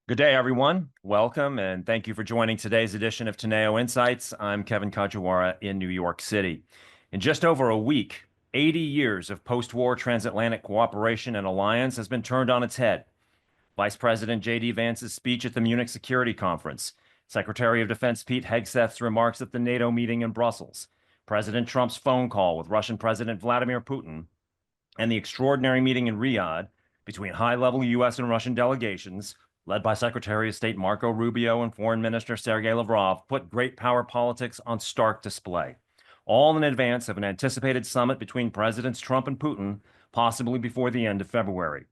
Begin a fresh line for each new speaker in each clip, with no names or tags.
Good day, everyone. Welcome, and thank you for joining today's edition of Teneo Insights. I'm Kevin Kajiwara in New York City. In just over a week, 80 years of post-war transatlantic cooperation and alliance has been turned on its head. Vice President J.D. Vance's speech at the Munich Security Conference, Secretary of Defense Pete Hegseth's remarks at the NATO meeting in Brussels, President Trump's phone call with Russian President Vladimir Putin, and the extraordinary meeting in Riyadh between high-level U.S. and Russian delegations led by Secretary of State Marco Rubio and Foreign Minister Sergei Lavrov, put great power politics on stark display, all in advance of an anticipated summit between Presidents Trump and Putin, possibly before the end of February.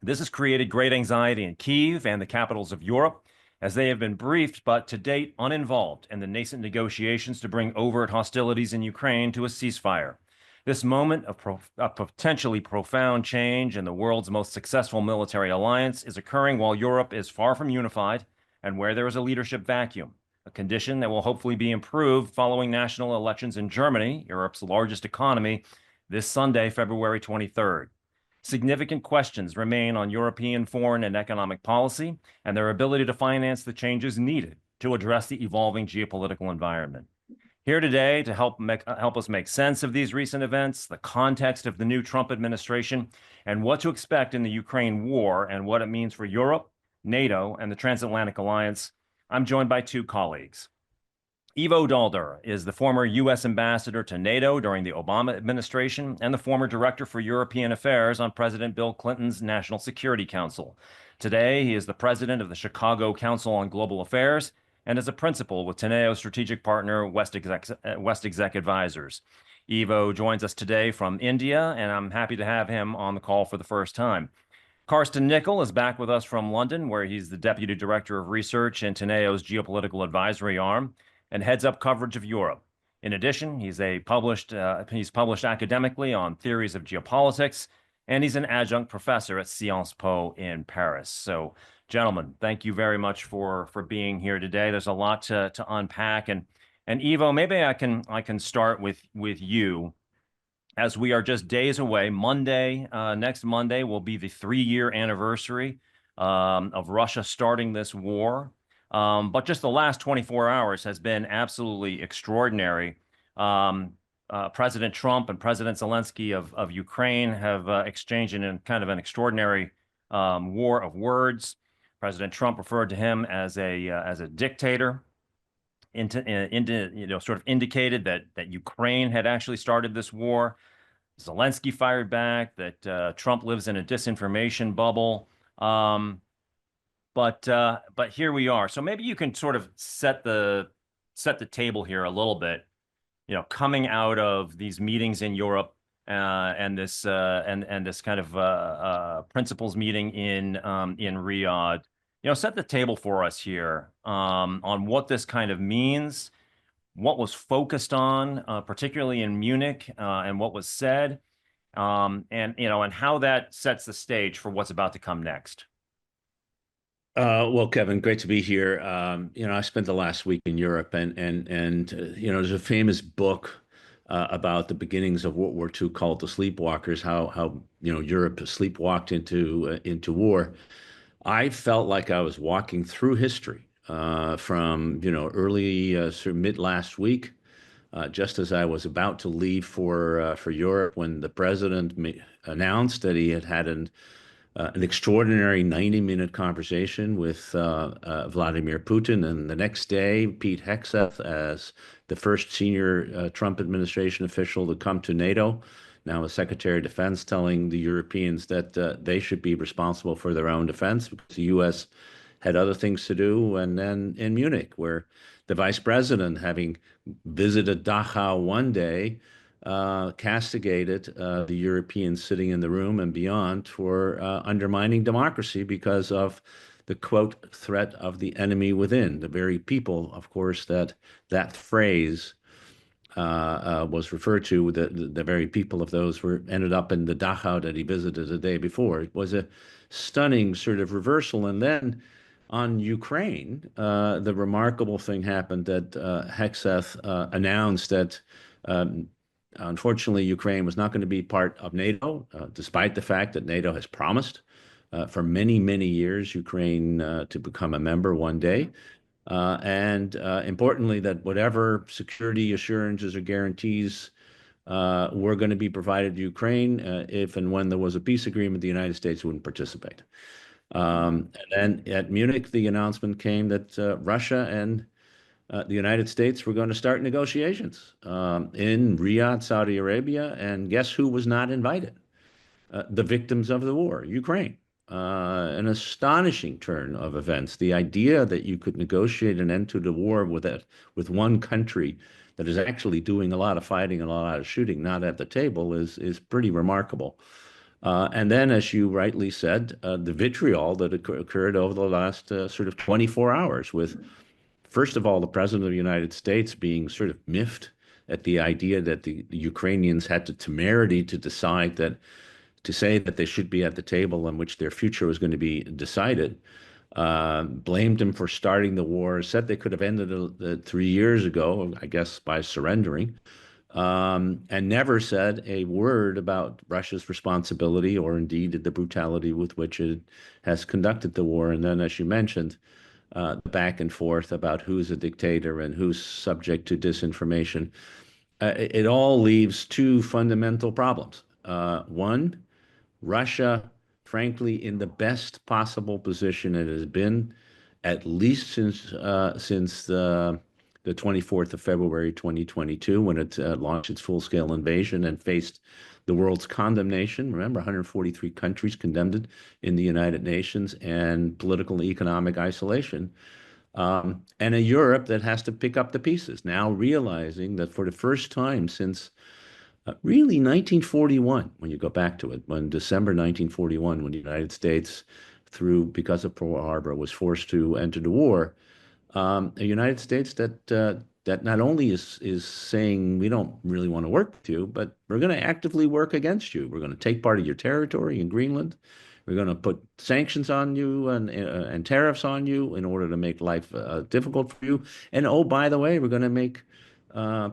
This has created great anxiety in Kyiv and the capitals of Europe, as they have been briefed, but to date uninvolved in the nascent negotiations to bring overt hostilities in Ukraine to a ceasefire. This moment of potentially profound change in the world's most successful military alliance is occurring while Europe is far from unified and where there is a leadership vacuum, a condition that will hopefully be improved following national elections in Germany, Europe's largest economy, this Sunday, February 23rd. Significant questions remain on European foreign and economic policy and their ability to finance the changes needed to address the evolving geopolitical environment. Here today to help us make sense of these recent events, the context of the new Trump administration, and what to expect in the Ukraine war and what it means for Europe, NATO, and the Transatlantic Alliance, I'm joined by two colleagues. Ivo Daalder is the former U.S. ambassador to NATO during the Obama administration and the former director for European affairs on President Bill Clinton's National Security Council. Today, he is the president of the Chicago Council on Global Affairs and as a principal with Teneo strategic partner WestExec Advisors. Ivo joins us today from India, and I'm happy to have him on the call for the first time. Carsten is back with us from London, where he's the Deputy Director of Research in Teneo's Geopolitical Advisory arm and heads up coverage of Europe. In addition, he's published academically on theories of geopolitics, and he's an adjunct professor at Sciences Po in Paris. So, gentlemen, thank you very much for being here today. There's a lot to unpack, and Ivo, maybe I can start with you, as we are just days away. Next Monday will be the 3-year anniversary of Russia starting this war. But just the last 24 hours has been absolutely extraordinary. President Trump and President Zelensky of Ukraine have exchanged in kind of an extraordinary war of words. President Trump referred to him as a dictator, sort of indicated that Ukraine had actually started this war. Zelensky fired back that Trump lives in a disinformation bubble. But here we are. So maybe you can sort of set the table here a little bit. Coming out of these meetings in Europe and this kind of principals meeting in Riyadh. Set the table for us here on what this kind of means, what was focused on, particularly in Munich, and what was said, and how that sets the stage for what's about to come next.
Well, Kevin, great to be here. I spent the last week in Europe, and there's a famous book about the beginnings of World War II called The Sleepwalkers, how Europe sleepwalked into war. I felt like I was walking through history from early sort of mid last week, just as I was about to leave for Europe, when the president announced that he had an extraordinary 90-minute conversation with Vladimir Putin, and the next day, Pete Hegseth, as the first senior Trump administration official to come to NATO, now a Secretary of Defense, telling the Europeans that they should be responsible for their own defense because the U.S. had other things to do. And then in Munich, where the vice president, having visited Dachau one day, castigated the Europeans sitting in the room and beyond for undermining democracy because of the, quote, threat of the enemy within. The very people, of course, that phrase was referred to, the very people of those ended up in the Dachau that he visited the day before. It was a stunning sort of reversal. And then on Ukraine, the remarkable thing happened that Hegseth announced that unfortunately, Ukraine was not going to be part of NATO, despite the fact that NATO has promised for many, many years Ukraine to become a member one day. And importantly, that whatever security assurances or guarantees were going to be provided to Ukraine, if and when there was a peace agreement, the United States wouldn't participate. And then at Munich, the announcement came that Russia and the United States were going to start negotiations in Riyadh, Saudi Arabia. And guess who was not invited? The victims of the war, Ukraine. An astonishing turn of events. The idea that you could negotiate an end to the war with one country that is actually doing a lot of fighting and a lot of shooting, not at the table, is pretty remarkable. And then, as you rightly said, the vitriol that occurred over the last sort of 24 hours with, first of all, the President of the United States being sort of miffed at the idea that the Ukrainians had the temerity to decide that, to say that they should be at the table on which their future was going to be decided, blamed him for starting the war, said they could have ended it 3 years ago, I guess, by surrendering, and never said a word about Russia's responsibility or indeed the brutality with which it has conducted the war. And then, as you mentioned, the back and forth about who's a dictator and who's subject to disinformation. It all leaves two fundamental problems. One, Russia, frankly, in the best possible position it has been, at least since the 24th of February 2022, when it launched its full-scale invasion and faced the world's condemnation. Remember, 143 countries condemned it in the United Nations, and political and economic isolation. And a Europe that has to pick up the pieces, now realizing that for the first time since really 1941, when you go back to it, when December 1941, when the United States, because of Pearl Harbor, was forced to enter the war, a United States that not only is saying we don't really want to work with you, but we're going to actively work against you. We're going to take part of your territory in Greenland. We're going to put sanctions on you and tariffs on you in order to make life difficult for you. And oh, by the way, we're going to make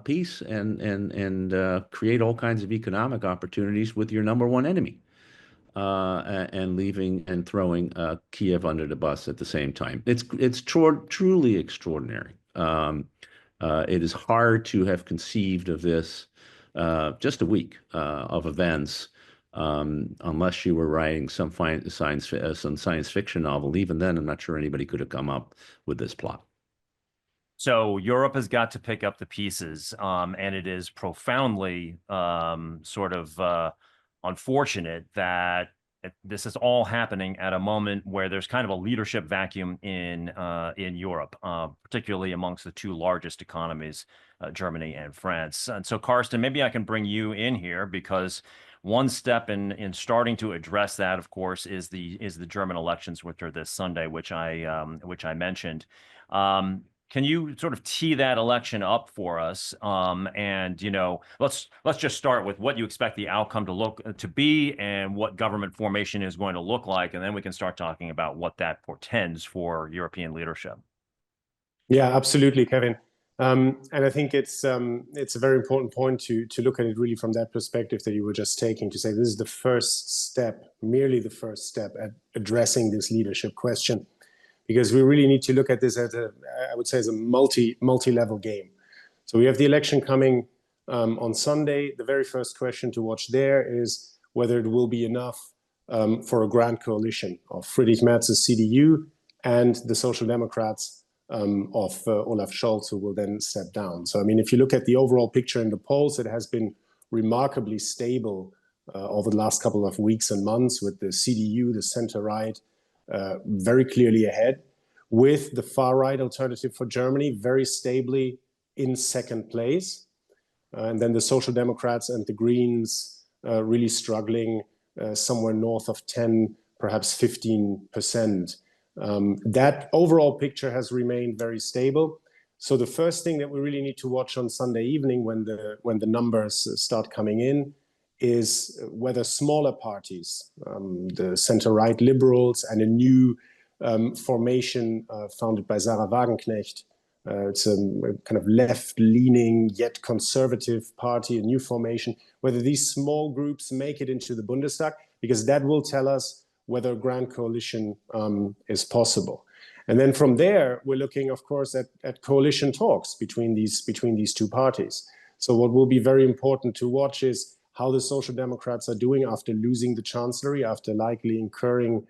peace and create all kinds of economic opportunities with your number one enemy, and leaving and throwing Kiev under the bus at the same time. It's truly extraordinary. It is hard to have conceived of this just a week of events, unless you were writing some science fiction novel. Even then, I'm not sure anybody could have come up with this plot.
So Europe has got to pick up the pieces, and it is profoundly unfortunate that this is all happening at a moment where there's kind of a leadership vacuum in Europe, particularly amongst the two largest economies, Germany and France. And so, Carsten, maybe I can bring you in here, because one step in starting to address that, of course, is the German elections, which are this Sunday, which I mentioned. Can you sort of tee that election up for us? And let's just start with what you expect the outcome to be, and what government formation is going to look like, and then we can start talking about what that portends for European leadership.
Yeah, absolutely, Kevin. And I think it's a very important point to look at it really from that perspective that you were just taking, to say this is the first step, merely the first step at addressing this leadership question. Because we really need to look at this as I would say, as a multi-level game. So we have the election coming on Sunday. The very first question to watch there is whether it will be enough for a grand coalition of Friedrich Merz's CDU and the Social Democrats of Olaf Scholz, who will then step down. So, I mean, if you look at the overall picture in the polls, it has been remarkably stable over the last couple of weeks and months, with the CDU, the center-right, very clearly ahead, with the far-right Alternative for Germany very stably in second place. And then the Social Democrats and the Greens really struggling somewhere north of 10, perhaps 15%. That overall picture has remained very stable. So the first thing that we really need to watch on Sunday evening, when the numbers start coming in, is whether smaller parties, the center-right liberals and a new formation founded by Sarah Wagenknecht, it's a kind of left-leaning yet conservative party, a new formation, whether these small groups make it into the Bundestag, because that will tell us whether a grand coalition is possible. And then from there, we're looking, of course, at coalition talks between these two parties. So what will be very important to watch is how the Social Democrats are doing after losing the chancellery, after likely incurring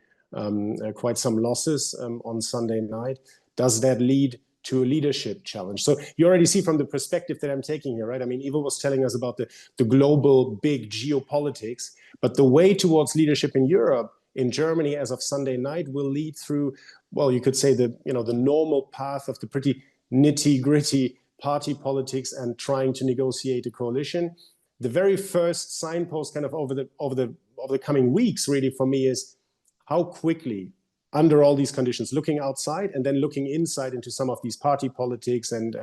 quite some losses on Sunday night. Does that lead to a leadership challenge? So you already see from the perspective that I'm taking here, right? I mean, Ivo was telling us about the global big geopolitics, but the way towards leadership in Europe, in Germany as of Sunday night, will lead through, well, you could say the normal path of the pretty nitty-gritty party politics and trying to negotiate a coalition. The very first signpost kind of over the coming weeks really for me is how quickly, under all these conditions, looking outside and then looking inside into some of these party politics and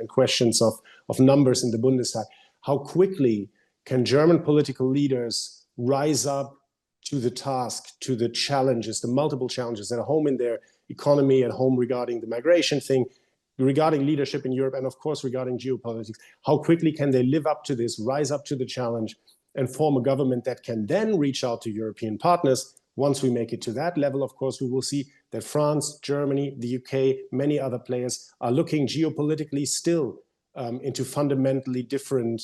questions of numbers in the Bundestag, how quickly can German political leaders rise up to the task, to the challenges, the multiple challenges at home in their economy, at home regarding the migration thing, regarding leadership in Europe, and of course regarding geopolitics. How quickly can they live up to this, rise up to the challenge, and form a government that can then reach out to European partners? Once we make it to that level, of course, we will see that France, Germany, the UK, many other players are looking geopolitically still into fundamentally different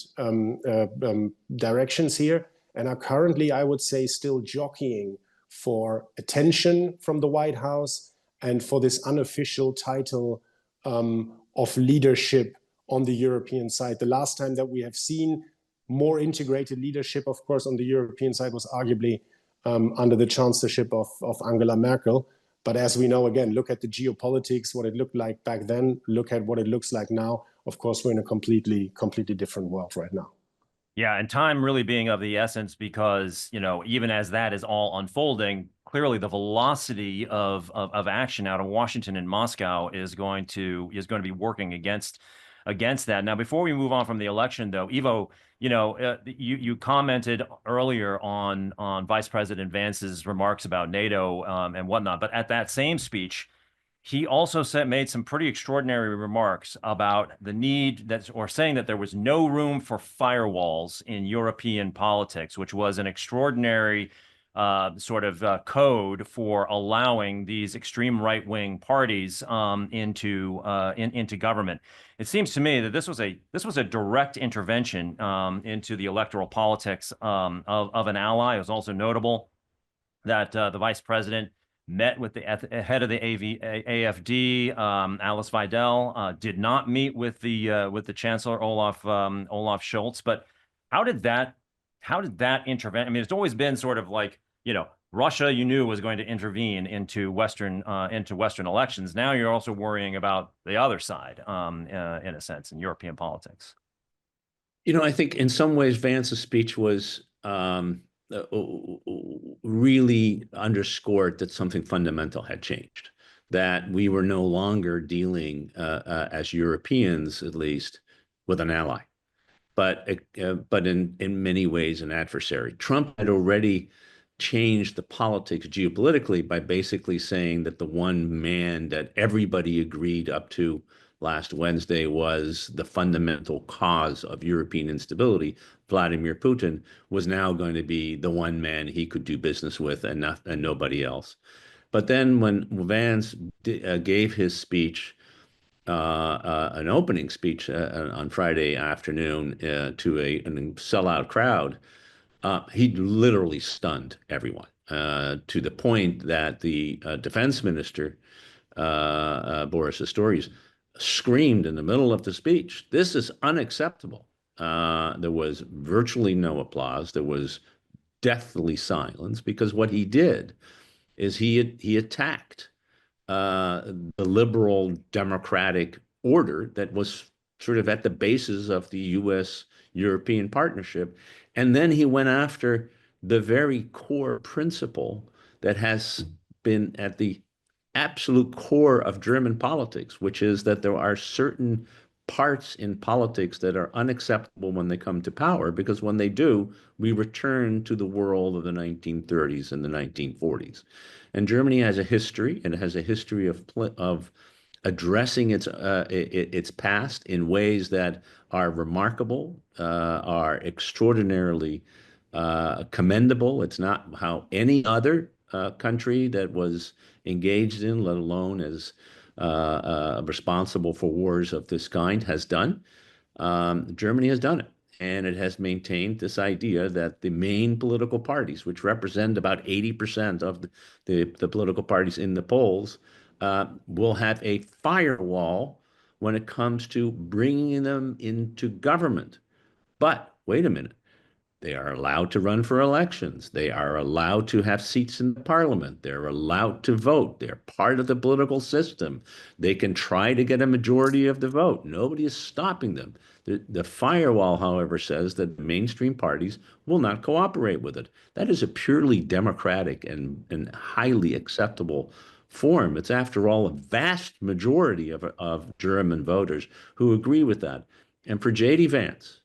directions here, and are currently, I would say, still jockeying for attention from the White House and for this unofficial title of leadership on the European side. The last time that we have seen more integrated leadership, of course, on the European side was arguably under the chancellorship of Angela Merkel. But as we know, again, look at the geopolitics, what it looked like back then, look at what it looks like now. Of course, we're in a completely different world right now.
Yeah, and time really being of the essence because, even as that is all unfolding, clearly the velocity of action out of Washington and Moscow is going to be working against that. Now, before we move on from the election, though, Ivo, you commented earlier on Vice President Vance's remarks about NATO and whatnot, but at that same speech, he also made some pretty extraordinary remarks about the need saying that there was no room for firewalls in European politics, which was an extraordinary code for allowing these extreme right-wing parties into government. It seems to me that this was a direct intervention into the electoral politics of an ally. It was also notable that the vice president met with the head of the AfD, Alice Weidel, did not meet with the Chancellor Olaf Scholz. But how did that intervene? I mean, it's always been sort of like, Russia, you knew, was going to intervene into Western elections. Now you're also worrying about the other side, in a sense, in European politics.
I think in some ways Vance's speech was really underscored that something fundamental had changed, that we were no longer dealing, as Europeans at least, with an ally, but in many ways an adversary. Trump had already changed the politics geopolitically by basically saying that the one man that everybody agreed up to last Wednesday was the fundamental cause of European instability, Vladimir Putin, was now going to be the one man he could do business with and nobody else. But then when Vance gave his speech, an opening speech on Friday afternoon to a sellout crowd, he literally stunned everyone to the point that the defense minister, Boris Pistorius, screamed in the middle of the speech, "This is unacceptable." There was virtually no applause. There was deathly silence, because what he did is he attacked the liberal democratic order that was sort of at the basis of the U.S.-European partnership. And then he went after the very core principle that has been at the absolute core of German politics, which is that there are certain parts in politics that are unacceptable when they come to power, because when they do, we return to the world of the 1930s and the 1940s. And Germany has a history, and it has a history of addressing its past in ways that are remarkable, are extraordinarily commendable. It's not how any other country that was engaged in, let alone as responsible for wars of this kind, has done. Germany has done it. And it has maintained this idea that the main political parties, which represent about 80% of the political parties in the polls, will have a firewall when it comes to bringing them into government. But wait a minute. They are allowed to run for elections. They are allowed to have seats in the parliament. They're allowed to vote. They're part of the political system. They can try to get a majority of the vote. Nobody is stopping them. The firewall, however, says that mainstream parties will not cooperate with it. That is a purely democratic and highly acceptable form. It's, after all, a vast majority of German voters who agree with that. And for J.D. Vance,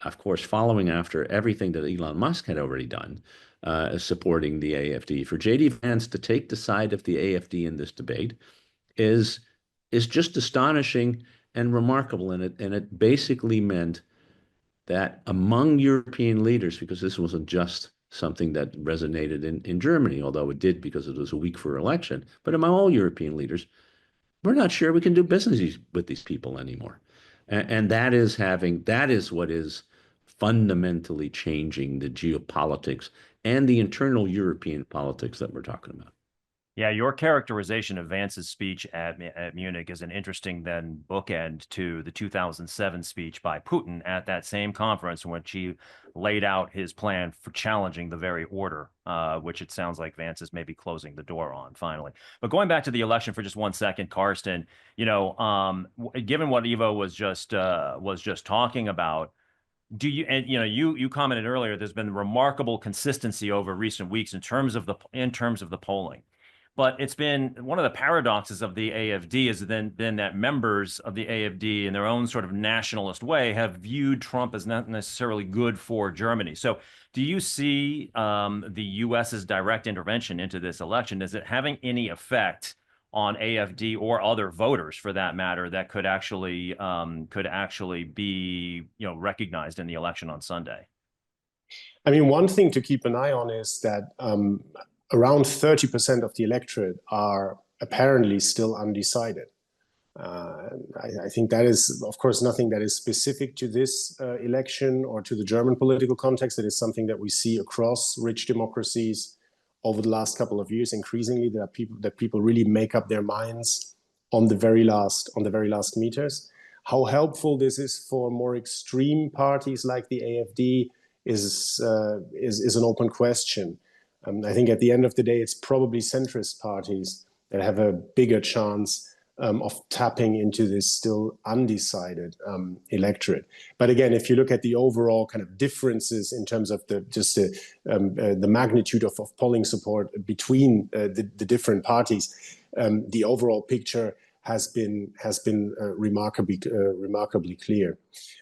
of course, following after everything that Elon Musk had already done, supporting the AfD, for J.D. Vance to take the side of the AfD in this debate is just astonishing and remarkable. And it basically meant that among European leaders, because this wasn't just something that resonated in Germany, although it did because it was a week for election, but among all European leaders, we're not sure we can do business with these people anymore. And that is what is fundamentally changing the geopolitics and the internal European politics that we're talking about.
Yeah, your characterization of Vance's speech at Munich is an interesting then bookend to the 2007 speech by Putin at that same conference, in which he laid out his plan for challenging the very order, which it sounds like Vance is maybe closing the door on finally. But going back to the election for just one second, Carsten, given what Ivo was just talking about, do you, and you commented earlier, there's been remarkable consistency over recent weeks in terms of the polling. But it's been one of the paradoxes of the AfD has been that members of the AfD in their own sort of nationalist way have viewed Trump as not necessarily good for Germany. So do you see the U.S.'s direct intervention into this election? Is it having any effect on AfD or other voters, for that matter, that could actually be recognized in the election on Sunday?
I mean, one thing to keep an eye on is that around 30% of the electorate are apparently still undecided. I think that is, of course, nothing that is specific to this election or to the German political context. It is something that we see across rich democracies over the last couple of years. Increasingly, there are people really make up their minds on the very last meters. How helpful this is for more extreme parties like the AfD is an open question. I think at the end of the day, it's probably centrist parties that have a bigger chance of tapping into this still undecided electorate. But again, if you look at the overall kind of differences in terms of the magnitude of polling support between the different parties, the overall picture has been remarkably clear.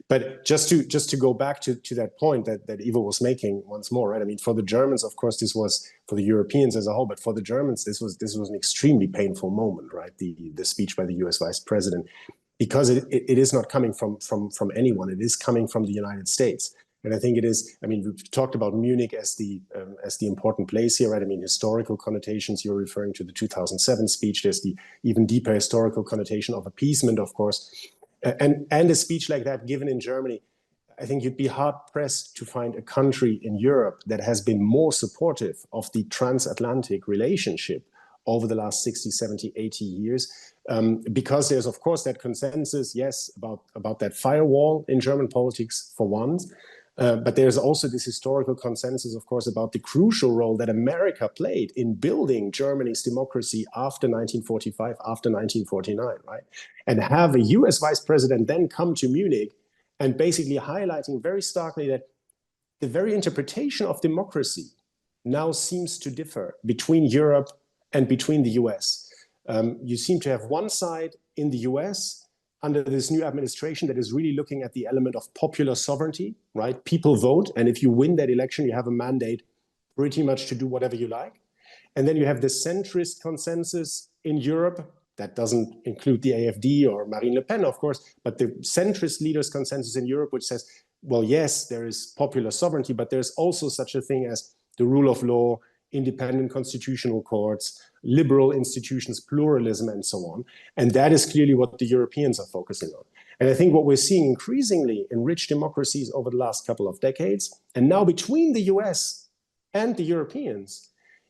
But just to go back to that point that Ivo was making once more, right? I mean, for the Germans, of course, this was, for the Europeans as a whole, but for the Germans, this was an extremely painful moment, right? The speech by the US Vice President, because it is not coming from anyone. It is coming from the United States. And I think it is, I mean, we've talked about Munich as the important place here, right? I mean, historical connotations, you're referring to the 2007 speech. There's the even deeper historical connotation of appeasement, of course. And a speech like that given in Germany, I think you'd be hard-pressed to find a country in Europe that has been more supportive of the transatlantic relationship over the last 60, 70, 80 years. Because there's, of course, that consensus, yes, about that firewall in German politics for once. But there's also this historical consensus, of course, about the crucial role that America played in building Germany's democracy after 1945, after 1949, right? And have a US vice president then come to Munich and basically highlighting very starkly that the very interpretation of democracy now seems to differ between Europe and between the US. You seem to have one side in the US under this new administration that is really looking at the element of popular sovereignty, right? People vote, and if you win that election, you have a mandate pretty much to do whatever you like. And then you have the centrist consensus in Europe that doesn't include the AfD or Marine Le Pen, of course, but the centrist leaders' consensus in Europe, which says, well, yes, there is popular sovereignty, but there's also such a thing as the rule of law, independent constitutional courts, liberal institutions, pluralism, and so on. And that is clearly what the Europeans are focusing on. And I think what we're seeing increasingly in rich democracies over the last couple of decades, and now between the US and the Europeans,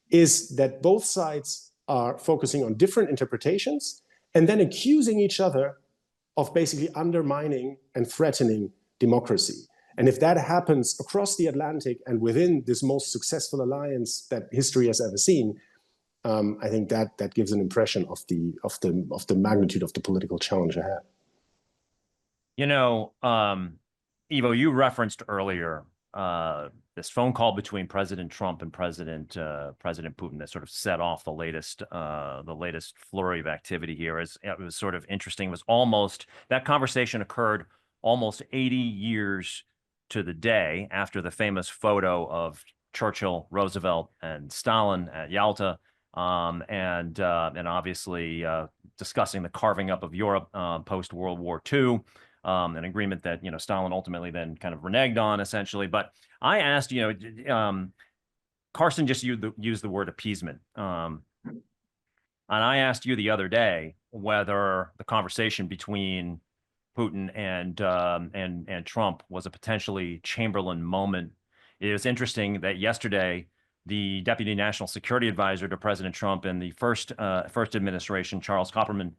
is that both sides are focusing on different interpretations and then accusing each other of basically undermining and threatening democracy. And if that happens across the Atlantic and within this most successful alliance that history has ever seen, I think that gives an impression of the magnitude of the political challenge ahead.
You know, Ivo, you referenced earlier this phone call between President Trump and President Putin that sort of set off the latest flurry of activity here. It was sort of interesting. It was almost, that conversation occurred almost 80 years to the day after the famous photo of Churchill, Roosevelt, and Stalin at Yalta, and obviously discussing the carving up of Europe post World War II. An agreement that, you know, Stalin ultimately then kind of reneged on, essentially. But I asked, you know, Carsten just used the word appeasement. And I asked you the other day whether the conversation between Putin and Trump was a potentially Chamberlain moment. It was interesting that yesterday, the Deputy National Security Advisor to President Trump in the first administration, Charles Kopperman,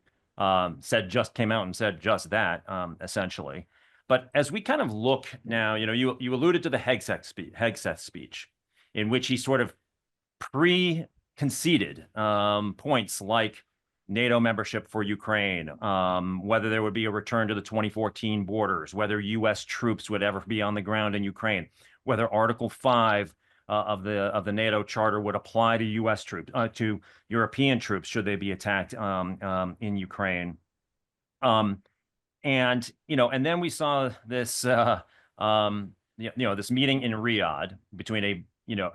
came out and said just that, essentially. But as we kind of look now, you know, you alluded to the Hegseth speech, in which he sort of conceded points like NATO membership for Ukraine, whether there would be a return to the 2014 borders, whether U.S. troops would ever be on the ground in Ukraine, whether Article 5 of the NATO charter would apply to U.S. troops, to European troops should they be attacked in Ukraine. And you know, and then we saw this this meeting in Riyadh between a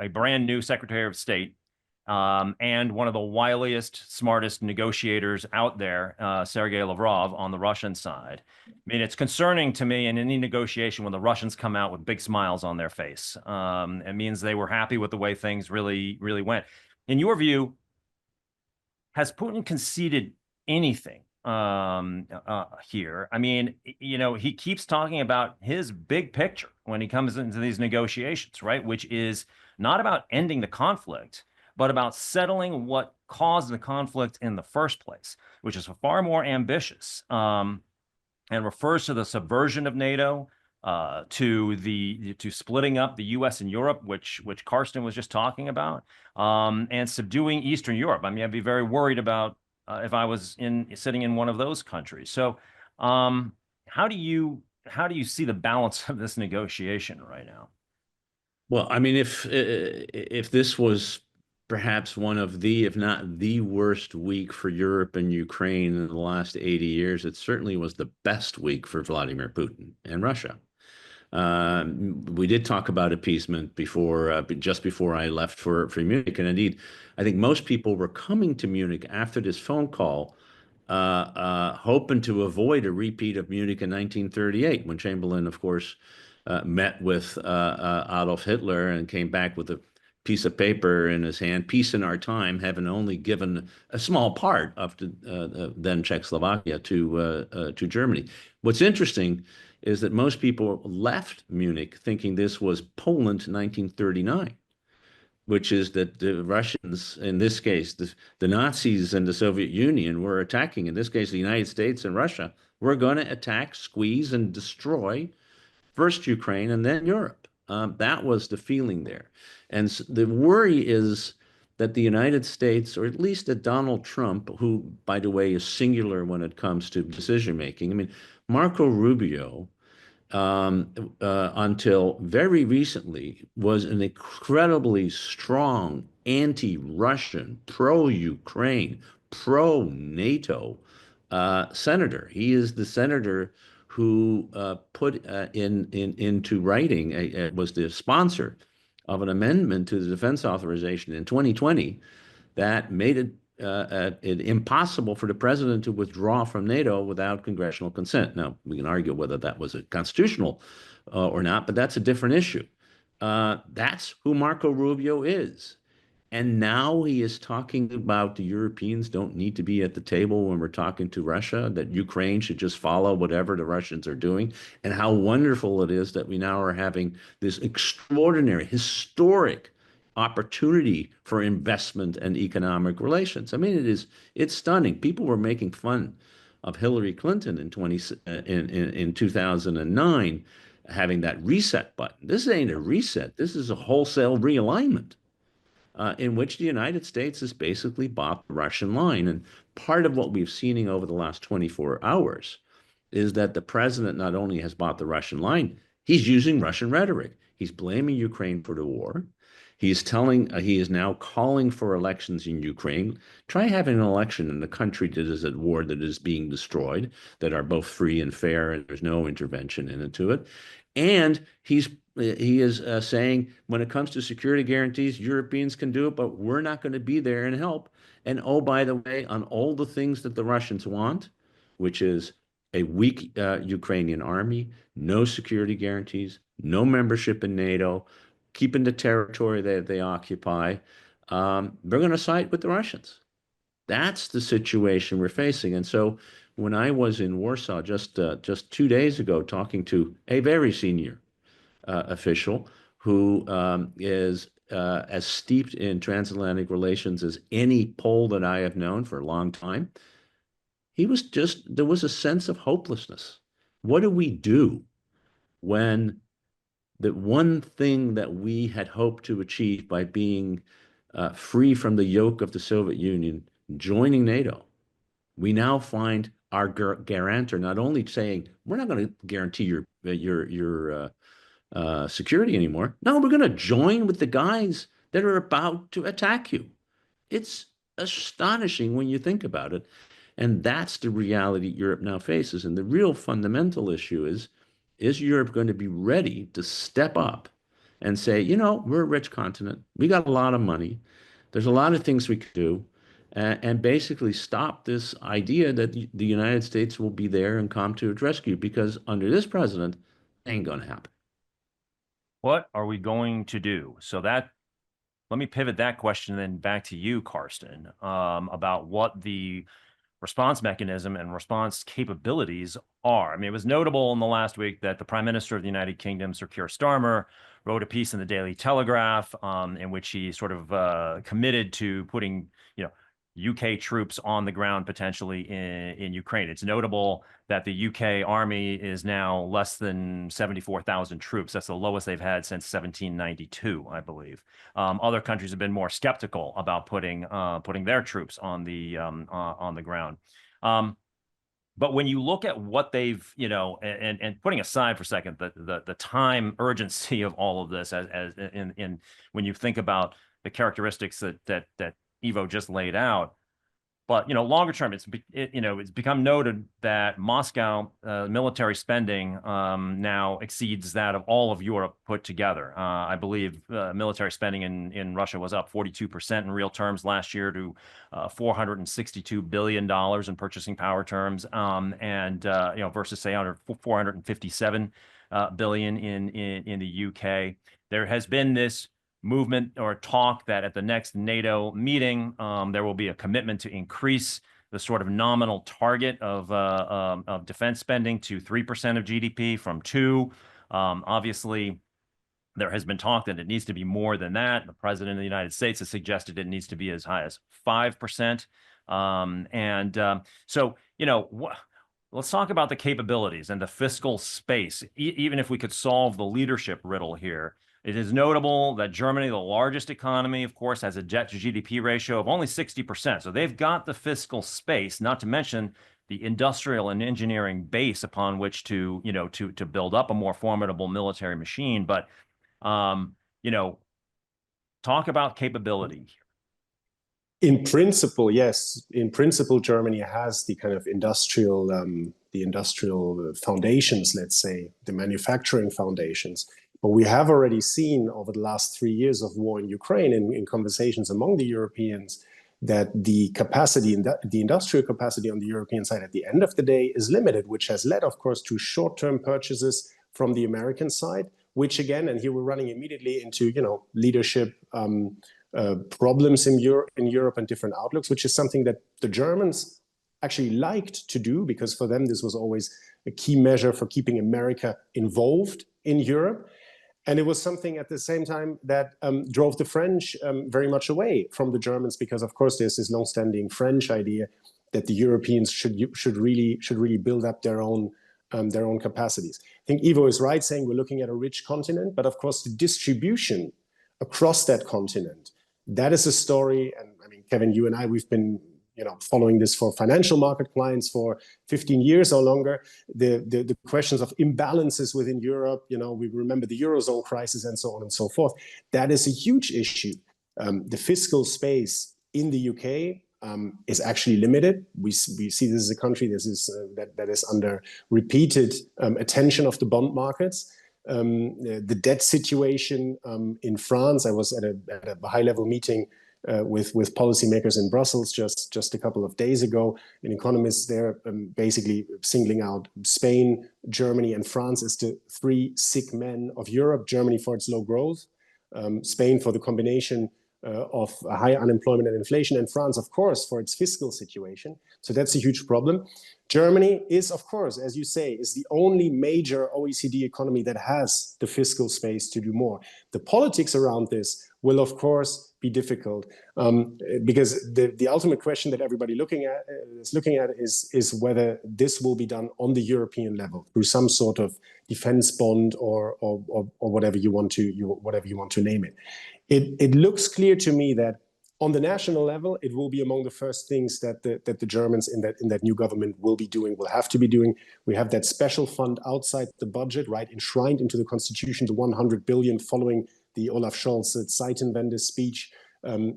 brand new Secretary of State and one of the wiliest, smartest negotiators out there, Sergei Lavrov, on the Russian side. I mean, it's concerning to me in any negotiation when the Russians come out with big smiles on their face. It means they were happy with the way things really went. In your view, has Putin conceded anything here? I mean, you know, he keeps talking about his big picture when he comes into these negotiations, right? Which is not about ending the conflict, but about settling what caused the conflict in the first place, which is far more ambitious, and refers to the subversion of NATO, to splitting up the U.S. and Europe, which Carsten was just talking about, and subduing Eastern Europe. I mean, I'd be very worried about if I was sitting in one of those countries. So, how do you see the balance of this negotiation right now?
Well, I mean, if this was perhaps one of the, if not the worst week for Europe and Ukraine in the last 80 years, it certainly was the best week for Vladimir Putin and Russia. We did talk about appeasement before, just before I left for Munich. And indeed, I think most people were coming to Munich after this phone call, hoping to avoid a repeat of Munich in 1938, when Chamberlain, of course, met with Adolf Hitler and came back with a piece of paper in his hand, peace in our time, having only given a small part of then Czechoslovakia to Germany. What's interesting is that most people left Munich thinking this was Poland 1939, which is that the Russians, in this case, the Nazis and the Soviet Union were attacking, in this case, the United States and Russia, were going to attack, squeeze, and destroy first Ukraine and then Europe. That was the feeling there. And the worry is that the United States, or at least that Donald Trump, who, by the way, is singular when it comes to decision making. I mean, Marco Rubio, until very recently, was an incredibly strong anti-Russian, pro-Ukraine, pro-NATO senator. He is the senator who put into writing, was the sponsor of an amendment to the defense authorization in 2020 that made it impossible for the president to withdraw from NATO without congressional consent. Now, we can argue whether that was constitutional or not, but that's a different issue. That's who Marco Rubio is. And now he is talking about the Europeans don't need to be at the table when we're talking to Russia, that Ukraine should just follow whatever the Russians are doing, and how wonderful it is that we now are having this extraordinary, historic opportunity for investment and economic relations. I mean, it's stunning. People were making fun of Hillary Clinton in 2009 having that reset button. This ain't a reset. This is a wholesale realignment in which the United States has basically bought the Russian line. And part of what we've seen over the last 24 hours is that the president not only has bought the Russian line, he's using Russian rhetoric. He's blaming Ukraine for the war. He's telling, he is now calling for elections in Ukraine. Try having an election in a country that is at war, that is being destroyed, that are both free and fair, and there's no intervention into it. And he is saying, when it comes to security guarantees, Europeans can do it, but we're not going to be there and help. And oh, by the way, on all the things that the Russians want, which is a weak Ukrainian army, no security guarantees, no membership in NATO, keeping the territory that they occupy, they're going to side with the Russians. That's the situation we're facing. And so when I was in Warsaw just 2 days ago, talking to a very senior official who is as steeped in transatlantic relations as any Pole that I have known for a long time, there was a sense of hopelessness. What do we do when the one thing that we had hoped to achieve by being free from the yoke of the Soviet Union, joining NATO, we now find our guarantor not only saying, we're not going to guarantee your security anymore. No, we're going to join with the guys that are about to attack you. It's astonishing when you think about it. And that's the reality Europe now faces. And the real fundamental issue is Europe going to be ready to step up and say, you know, we're a rich continent. We got a lot of money. There's a lot of things we could do. And basically stop this idea that the United States will be there and come to its rescue, because under this president, it ain't going to happen.
What are we going to do? So let me pivot that question then back to you, Carsten, about what the response mechanism and response capabilities are. I mean, it was notable in the last week that the Prime Minister of the United Kingdom, Sir Keir Starmer, wrote a piece in the Daily Telegraph in which he sort of committed to putting, UK troops on the ground potentially in Ukraine. It's notable that the UK army is now less than 74,000 troops. That's the lowest they've had since 1792, I believe. Other countries have been more skeptical about putting their troops on the ground. But when you look at what they've, and putting aside for a second the time urgency of all of this, as when you think about the characteristics that Ivo just laid out, but longer term, it's become noted that Moscow military spending now exceeds that of all of Europe put together. I believe military spending in Russia was up 42% in real terms last year to $462 billion in purchasing power terms, and versus say under $457 billion in the UK. There has been this movement or talk that at the next NATO meeting, there will be a commitment to increase the sort of nominal target of defense spending to 3% of GDP from 2%. Obviously, there has been talk that it needs to be more than that. The president of the United States has suggested it needs to be as high as 5%. So, let's talk about the capabilities and the fiscal space. Even if we could solve the leadership riddle here, it is notable that Germany, the largest economy, of course, has a debt to GDP ratio of only 60%. So they've got the fiscal space, not to mention the industrial and engineering base upon which to build up a more formidable military machine. But, talk about capability.
In principle, yes. In principle, Germany has the kind of industrial foundations, let's say, the manufacturing foundations. But we have already seen over the last 3 years of war in Ukraine, in conversations among the Europeans, that the capacity, the industrial capacity on the European side at the end of the day is limited, which has led, of course, to short-term purchases from the American side, which again, and here we're running immediately into leadership problems in Europe and different outlooks, which is something that the Germans actually liked to do, because for them this was always a key measure for keeping America involved in Europe. And it was something at the same time that drove the French very much away from the Germans, because of course there's this long-standing French idea that the Europeans should really build up their own capacities. I think Ivo is right saying we're looking at a rich continent, but of course the distribution across that continent, that is a story. And I mean, Kevin, you and I, we've been following this for financial market clients for 15 years or longer. The questions of imbalances within Europe, we remember the Eurozone crisis and so on and so forth. That is a huge issue. The fiscal space in the UK is actually limited. We see this as a country that is under repeated attention of the bond markets. The debt situation in France, I was at a high-level meeting with policymakers in Brussels just a couple of days ago, and economists there basically singling out Spain, Germany, and France as the three sick men of Europe. Germany for its low growth, Spain for the combination of high unemployment and inflation, and France, of course, for its fiscal situation. So that's a huge problem. Germany is, of course, as you say, is the only major OECD economy that has the fiscal space to do more. The politics around this will, of course, be difficult because the ultimate question that everybody is looking at is whether this will be done on the European level through some sort of defense bond or whatever you want to name it. It looks clear to me that on the national level, it will be among the first things that the Germans in that new government will have to be doing. We have that special fund outside the budget, right, enshrined into the constitution, the 100 billion following the Olaf Scholz Zeitenwende speech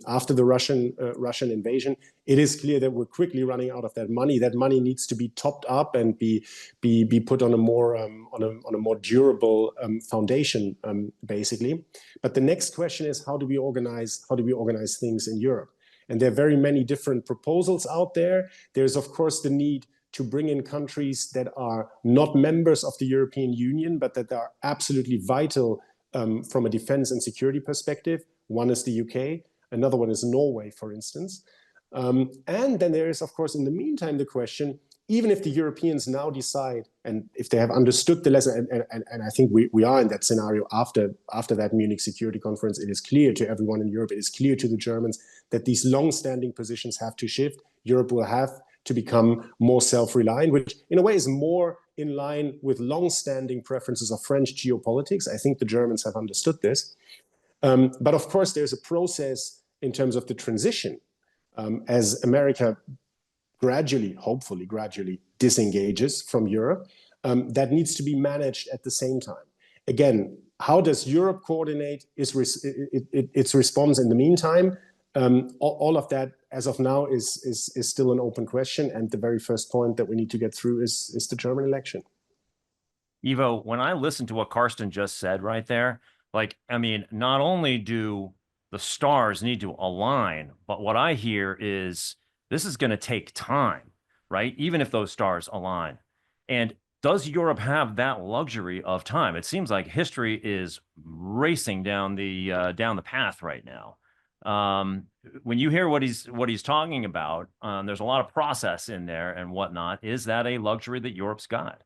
after the Russian invasion. It is clear that we're quickly running out of that money. That money needs to be topped up and be put on a more durable foundation, basically. But the next question is, how do we organize things in Europe? And there are very many different proposals out there. There's of course the need to bring in countries that are not members of the European Union, but that are absolutely vital from a defense and security perspective. One is the UK, another one is Norway, for instance. And then there is, of course, in the meantime, the question, even if the Europeans now decide, and if they have understood the lesson, and I think we are in that scenario after that Munich Security Conference, it is clear to everyone in Europe, it is clear to the Germans that these long-standing positions have to shift. Europe will have to become more self-reliant, which in a way is more in line with long-standing preferences of French geopolitics. I think the Germans have understood this. But of course, there's a process in terms of the transition as America hopefully gradually disengages from Europe, that needs to be managed at the same time. Again, how does Europe coordinate its response in the meantime? All of that, as of now, is still an open question. And the very first point that we need to get through is the German election.
Ivo, when I listened to what Carsten just said right there, I mean, not only do the stars need to align, but what I hear is this is going to take time, right? Even if those stars align. And does Europe have that luxury of time? It seems like history is racing down the path right now. When you hear what he's talking about, there's a lot of process in there and whatnot. Is that a luxury that Europe's got?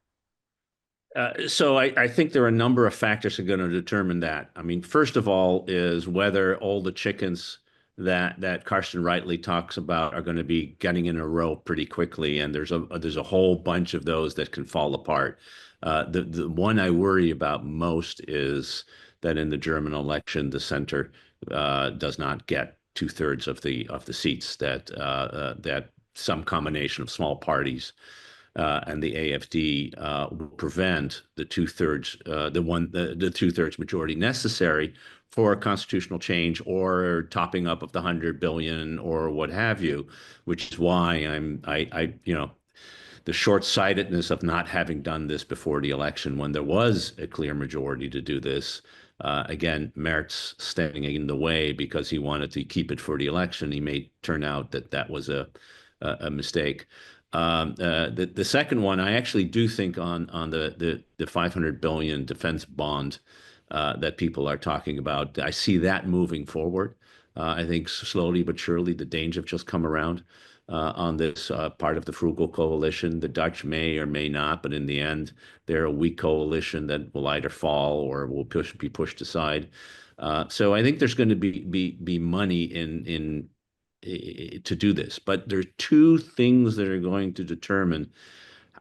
So I think there are a number of factors that are going to determine that. I mean, first of all, is whether all the chickens that Carsten rightly talks about are going to be getting in a row pretty quickly, and there's a whole bunch of those that can fall apart. The one I worry about most is that in the German election, the center does not get 2/3 of the seats, that some combination of small parties and the AfD will prevent the 2/3 the 2/3 majority necessary for a constitutional change or topping up of the 100 billion or what have you, which is why the short-sightedness of not having done this before the election when there was a clear majority to do this. Again, Merz standing in the way because he wanted to keep it for the election. He may turn out that was a mistake. The second one, I actually do think on the 500 billion defense bond that people are talking about, I see that moving forward. I think slowly but surely the Danes have just come around on this part of the frugal coalition. The Dutch may or may not, but in the end, they're a weak coalition that will either fall or will be pushed aside. So I think there's going to be money to do this, but there are two things that are going to determine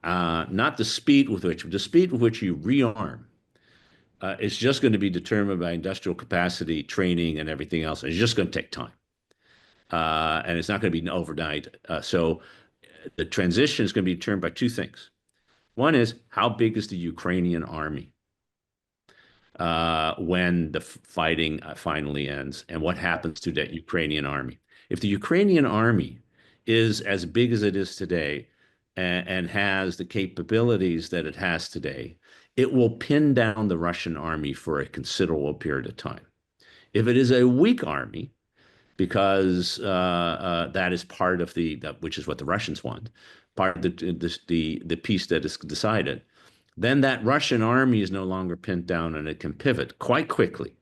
not the speed with which you rearm. It's just going to be determined by industrial capacity, training, and everything else. It's just going to take time. And it's not going to be overnight. So the transition is going to be determined by two things. One is, how big is the Ukrainian army when the fighting finally ends, and what happens to that Ukrainian army? If the Ukrainian army is as big as it is today and has the capabilities that it has today, it will pin down the Russian army for a considerable period of time. If it is a weak army, because that is part of which is what the Russians want, part of the peace that is decided, then that Russian army is no longer pinned down and it can pivot quite quickly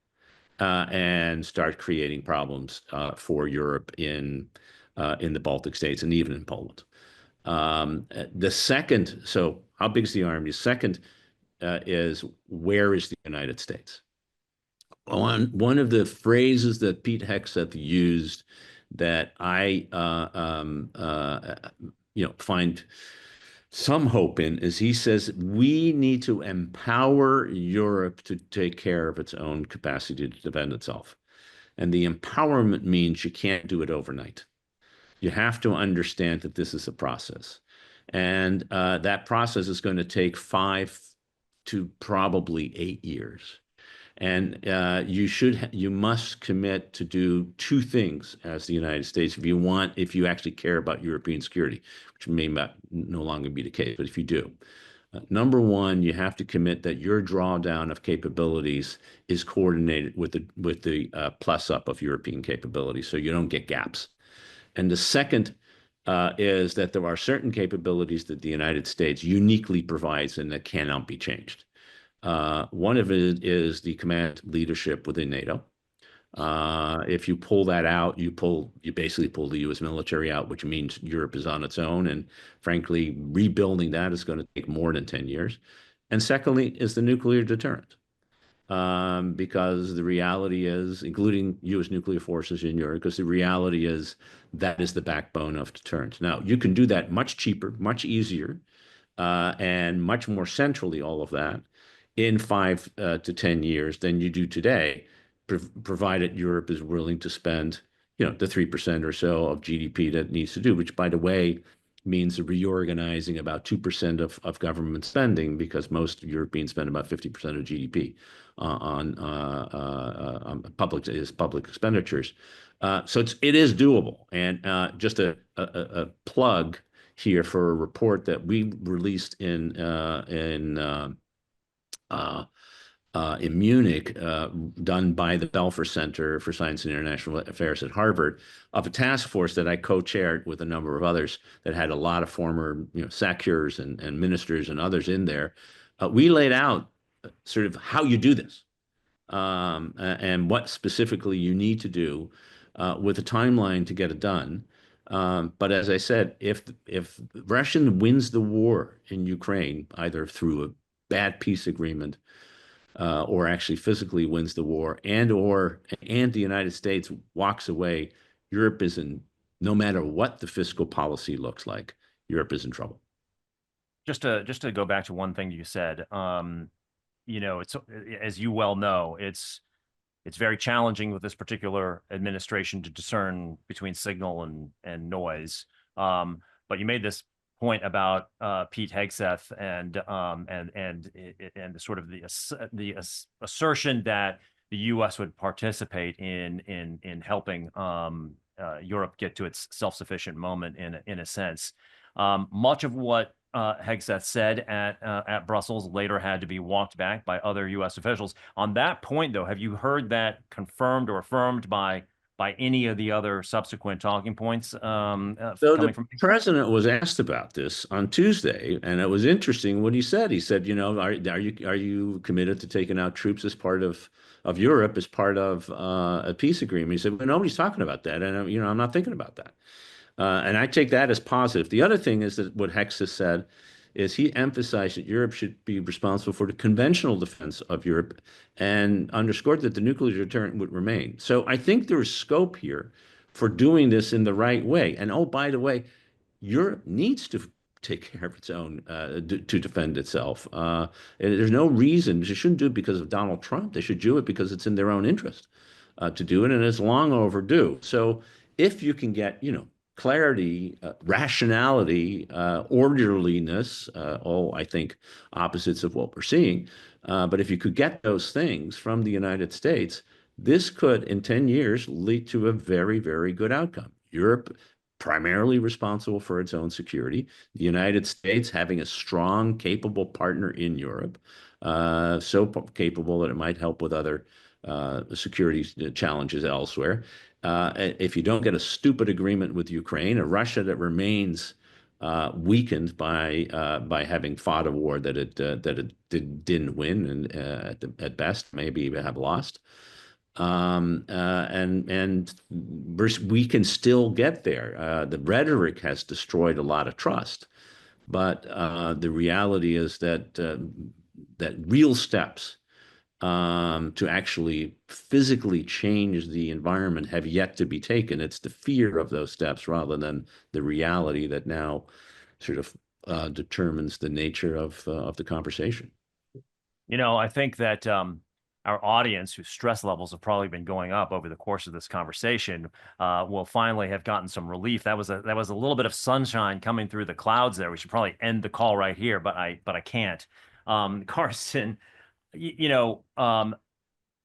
and start creating problems for Europe in the Baltic states and even in Poland. The second, so how big is the army? Second is, where is the United States? One of the phrases that Pete Hegseth used that I find some hope in is, he says we need to empower Europe to take care of its own capacity to defend itself. And the empowerment means you can't do it overnight. You have to understand that this is a process. And that process is going to take 5 to probably 8 years. And you must commit to do two things as the United States if you actually care about European security, which may no longer be the case, but if you do. Number one, you have to commit that your drawdown of capabilities is coordinated with the plus up of European capabilities, so you don't get gaps. And the second is that there are certain capabilities that the United States uniquely provides and that cannot be changed. One of it is the command leadership within NATO. If you pull that out, you basically pull the U.S. military out, which means Europe is on its own. And frankly, rebuilding that is going to take more than 10 years. And secondly is the nuclear deterrent. Because the reality is, including U.S. nuclear forces in Europe, because the reality is that is the backbone of deterrence. Now, you can do that much cheaper, much easier, and much more centrally, all of that, in 5 to 10 years than you do today, provided Europe is willing to spend, the 3% or so of GDP that it needs to do, which, by the way, means reorganizing about 2% of government spending, because most Europeans spend about 50% of GDP on public expenditures. So it is doable. And just a plug here for a report that we released in Munich, done by the Belfer Center for Science and International Affairs at Harvard, of a task force that I co-chaired with a number of others that had a lot of former SACEURs and ministers and others in there. We laid out sort of how you do this and what specifically you need to do with a timeline to get it done. But as I said, if Russia wins the war in Ukraine, either through a bad peace agreement or actually physically wins the war, and the United States walks away, Europe is in, no matter what the fiscal policy looks like, Europe is in trouble.
Just to go back to one thing you said, it's, as you well know, it's very challenging with this particular administration to discern between signal and noise. But you made this point about Pete Hegseth and sort of the assertion that the U.S. would participate in helping Europe get to its self-sufficient moment in a sense. Much of what Hegseth said at Brussels later had to be walked back by other U.S. officials. On that point, though, have you heard that confirmed or affirmed by by any of the other subsequent talking points
So
coming from?
the president was asked about this on Tuesday, and it was interesting what he said. He said, you know, are you committed to taking out troops as part of Europe as part of a peace agreement? He said, well, nobody's talking about that, and you know, I'm not thinking about that. And I take that as positive. The other thing is that what Hex has said is he emphasized that Europe should be responsible for the conventional defense of Europe and underscored that the nuclear deterrent would remain. So I think there is scope here for doing this in the right way. And oh, by the way, Europe needs to take care of its own to defend itself. There's no reason they shouldn't do it because of Donald Trump. They should do it because it's in their own interest to do it, and it's long overdue. So if you can get, you know, clarity, rationality, orderliness, all I think opposites of what we're seeing. But if you could get those things from the United States, this could, in 10 years, lead to a very, very good outcome. Europe primarily responsible for its own security, the United States having a strong, capable partner in Europe, so capable that it might help with other security challenges elsewhere. If you don't get a stupid agreement with Ukraine, a Russia that remains weakened by having fought a war that it didn't win and at best maybe even have lost, and we can still get there. The rhetoric has destroyed a lot of trust, but the reality is that that real steps to actually physically change the environment have yet to be taken. It's the fear of those steps rather than the reality that now sort of determines the nature of the conversation.
You know, I think that our audience, whose stress levels have probably been going up over the course of this conversation, will finally have gotten some relief. That was a little bit of sunshine coming through the clouds there. We should probably end the call right here, but I can't. Carsten, you know,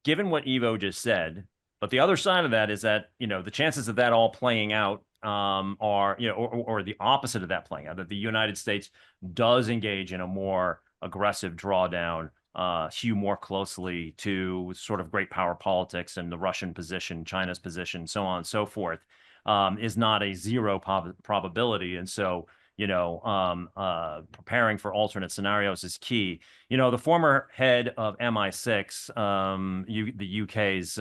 given what Ivo just said, but the other side of that is that, you know, the chances of that all playing out are, you know, or the opposite of that playing out, that the United States does engage in a more aggressive drawdown, hew more closely to sort of great power politics and the Russian position, China's position, so on and so forth, is not a zero probability. And so, you know, preparing for alternate scenarios is key. You know, the former head of MI6, the UK's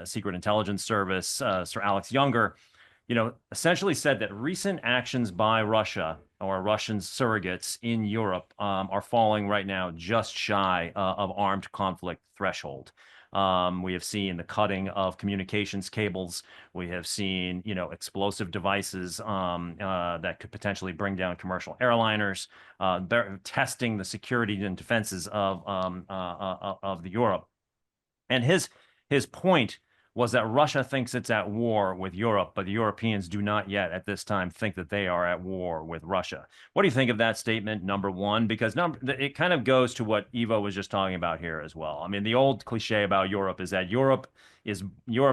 Secret Intelligence Service, Sir Alex Younger, you know, essentially said that recent actions by Russia or Russian surrogates in Europe are falling right now just shy of armed conflict threshold. We have seen the cutting of communications cables. We have seen, you know, explosive devices that could potentially bring down commercial airliners, testing the security and defenses of the Europe. And his point was that Russia thinks it's at war with Europe, but the Europeans do not yet at this time think that they are at war with Russia. What do you think of that statement, number one? Because it kind of goes to what Ivo was just talking about here as well. I mean, the old cliche about Europe is that Europe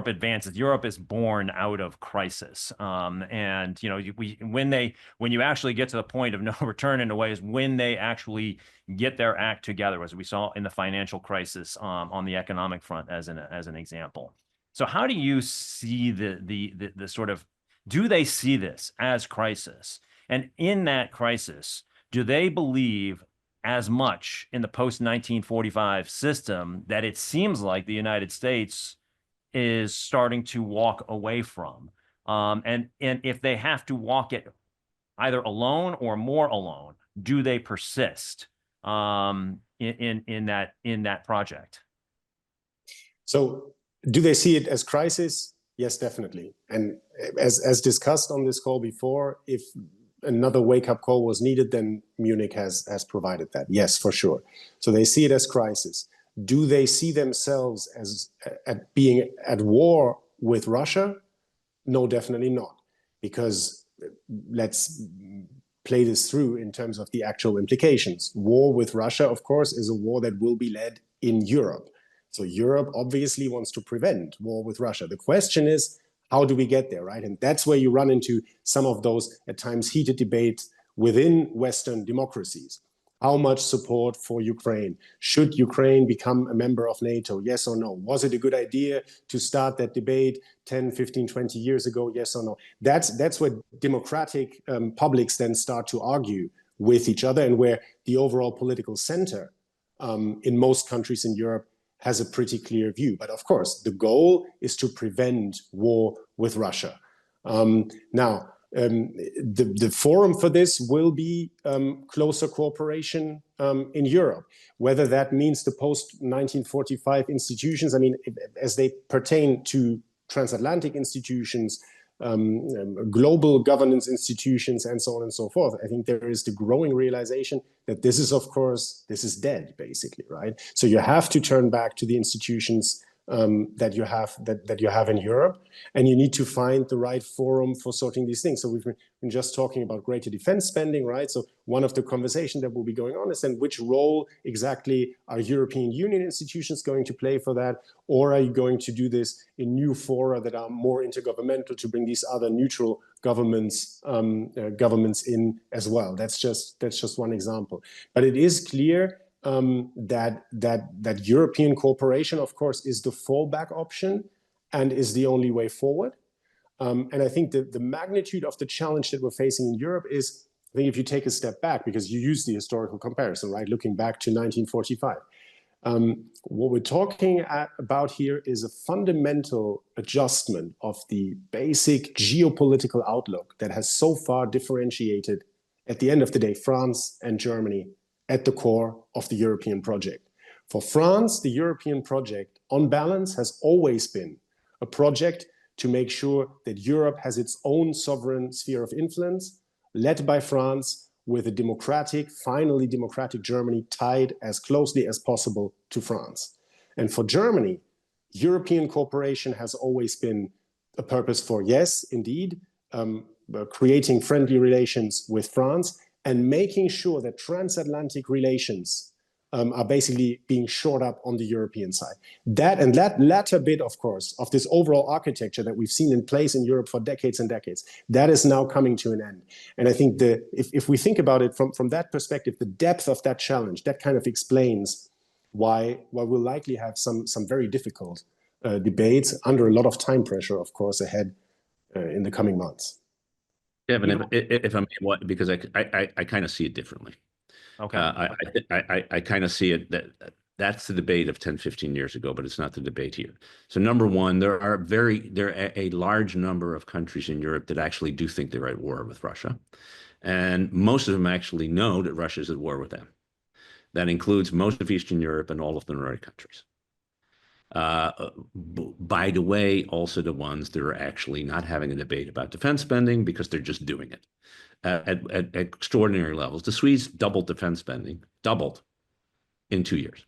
advances. Europe is born out of crisis. And, you know, when you actually get to the point of no return in a way is when they actually get their act together, as we saw in the financial crisis on the economic front as an example. So how do you see the sort of, do they see this as crisis? And in that crisis, do they believe as much in the post-1945 system that it seems like the United States is starting to walk away from? And if they have to walk it either alone or more alone, do they persist in that project?
So do they see it as crisis? Yes, definitely. And as discussed on this call before, if another wake-up call was needed, then Munich has provided that. Yes, for sure. So they see it as crisis. Do they see themselves as being at war with Russia? No, definitely not. Because let's play this through in terms of the actual implications. War with Russia, of course, is a war that will be led in Europe. So Europe obviously wants to prevent war with Russia. The question is, how do we get there, right? And that's where you run into some of those, at times, heated debates within Western democracies. How much support for Ukraine? Should Ukraine become a member of NATO? Yes or no? Was it a good idea to start that debate 10, 15, 20 years ago? Yes or no? That's where democratic publics then start to argue with each other, and where the overall political center in most countries in Europe has a pretty clear view. But of course, the goal is to prevent war with Russia. Now, the forum for this will be closer cooperation in Europe, whether that means the post-1945 institutions, I mean, as they pertain to transatlantic institutions, global governance institutions, and so on and so forth. I think there is the growing realization that this is, of course, this is dead, basically, right? So you have to turn back to the institutions that you have in Europe, and you need to find the right forum for sorting these things. So we've been just talking about greater defense spending, right? So one of the conversations that will be going on is then which role exactly are European Union institutions going to play for that, or are you going to do this in new fora that are more intergovernmental to bring these other neutral governments in as well? That's just one example, but it is clear that European cooperation, of course, is the fallback option and is the only way forward. And I think that the magnitude of the challenge that we're facing in Europe is, I think if you take a step back, because you use the historical comparison, right, looking back to 1945, what we're talking about here is a fundamental adjustment of the basic geopolitical outlook that has so far differentiated, at the end of the day, France and Germany at the core of the European project. For France, the European project, on balance, has always been a project to make sure that Europe has its own sovereign sphere of influence, led by France, with a democratic, finally democratic Germany tied as closely as possible to France. And for Germany, European cooperation has always been a purpose for, yes, indeed, creating friendly relations with France, and making sure that transatlantic relations are basically being shored up on the European side. That latter bit, of course, of this overall architecture that we've seen in place in Europe for decades and decades, that is now coming to an end. And I think if we think about it from that perspective, the depth of that challenge, that kind of explains why we'll likely have some very difficult debates under a lot of time pressure, of course, ahead in the coming months.
Kevin, if I may, because I kind of see it differently.
Okay.
I kind of see it that's the debate of 10, 15 years ago, but it's not the debate here. So number one, there are a large number of countries in Europe that actually do think they're at war with Russia. And most of them actually know that Russia is at war with them. That includes most of Eastern Europe and all of the Nordic countries. By the way, also the ones that are actually not having a debate about defense spending because they're just doing it at extraordinary levels. The Swedes doubled defense spending, doubled in 2 years,